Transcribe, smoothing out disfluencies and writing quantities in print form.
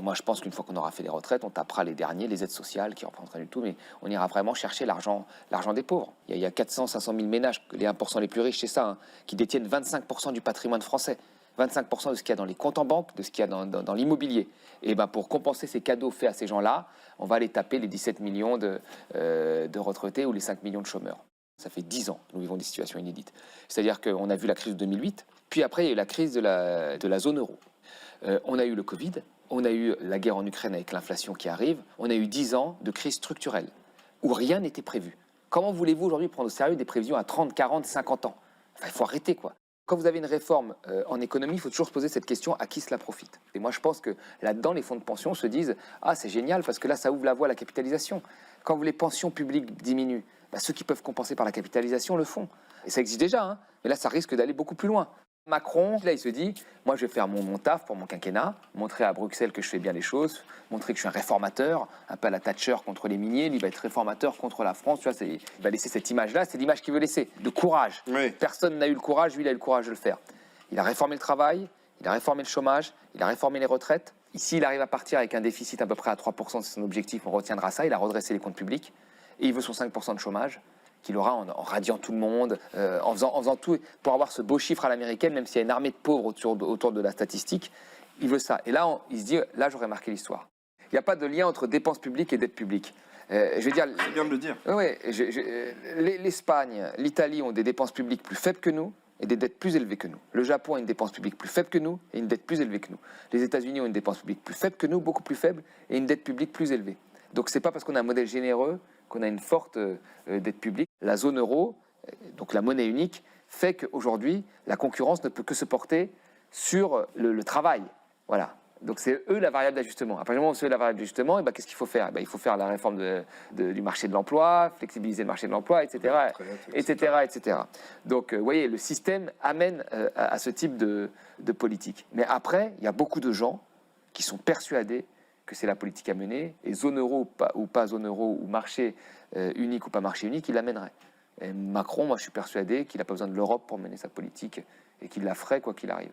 Moi, je pense qu'une fois qu'on aura fait les retraites, on tapera les derniers, les aides sociales, qui ne représentent rien du tout, mais on ira vraiment chercher l'argent des pauvres. Il y a 400-500 000 ménages, les 1% les plus riches, c'est ça, hein, qui détiennent 25% du patrimoine français. 25% de ce qu'il y a dans les comptes en banque, de ce qu'il y a dans l'immobilier. Et ben pour compenser ces cadeaux faits à ces gens-là, on va aller taper les 17 millions de retraités ou les 5 millions de chômeurs. Ça fait 10 ans que nous vivons des situations inédites. C'est-à-dire qu'on a vu la crise de 2008, puis après il y a eu la crise de la zone euro. On a eu le Covid, on a eu la guerre en Ukraine avec l'inflation qui arrive, on a eu 10 ans de crise structurelle, où rien n'était prévu. Comment voulez-vous aujourd'hui prendre au sérieux des prévisions à 30, 40, 50 ans? Enfin, il faut arrêter, quoi. Quand vous avez une réforme en économie, il faut toujours se poser cette question, à qui cela profite? Et moi, je pense que là-dedans, les fonds de pension se disent « Ah, c'est génial, parce que là, ça ouvre la voie à la capitalisation. » Quand les pensions publiques diminuent, ceux qui peuvent compenser par la capitalisation le font. Et ça existe déjà, hein, mais là, ça risque d'aller beaucoup plus loin. Macron, là, il se dit, moi, je vais faire mon taf pour mon quinquennat, montrer à Bruxelles que je fais bien les choses, montrer que je suis un réformateur, un peu à la Thatcher contre les miniers, il va être réformateur contre la France, tu vois, il va laisser cette image-là, c'est l'image qu'il veut laisser, de courage. Oui. Personne n'a eu le courage, lui, il a eu le courage de le faire. Il a réformé le travail, il a réformé le chômage, il a réformé les retraites. Ici, il arrive à partir avec un déficit à peu près à 3%, c'est son objectif, on retiendra ça, il a redressé les comptes publics, et il veut son 5% de chômage, qu'il aura en radiant tout le monde, en faisant tout pour avoir ce beau chiffre à l'américaine, même s'il y a une armée de pauvres autour de la statistique. Il veut ça. Et là, il se dit, là, j'aurais marqué l'histoire. Il n'y a pas de lien entre dépenses publiques et dette publique. Je veux dire, c'est bien de le dire. Oui, l'Espagne, l'Italie ont des dépenses publiques plus faibles que nous et des dettes plus élevées que nous. Le Japon a une dépense publique plus faible que nous et une dette plus élevée que nous. Les États-Unis ont une dépense publique plus faible que nous, beaucoup plus faible, et une dette publique plus élevée. Donc, ce n'est pas parce qu'on a un modèle généreux qu'on a une forte dette publique. La zone euro, donc la monnaie unique, fait qu'aujourd'hui, la concurrence ne peut que se porter sur le travail. Voilà. Donc c'est eux la variable d'ajustement. À partir du moment où c'est eux la variable d'ajustement, qu'est-ce qu'il faut faire? Il faut faire la réforme du marché de l'emploi, flexibiliser le marché de l'emploi, etc. etc. Donc vous voyez, le système amène à ce type de politique. Mais après, il y a beaucoup de gens qui sont persuadés que c'est la politique à mener, et zone euro ou pas zone euro, ou marché unique ou pas marché unique, il l'amènerait. Et Macron, moi je suis persuadé qu'il n'a pas besoin de l'Europe pour mener sa politique, et qu'il la ferait quoi qu'il arrive.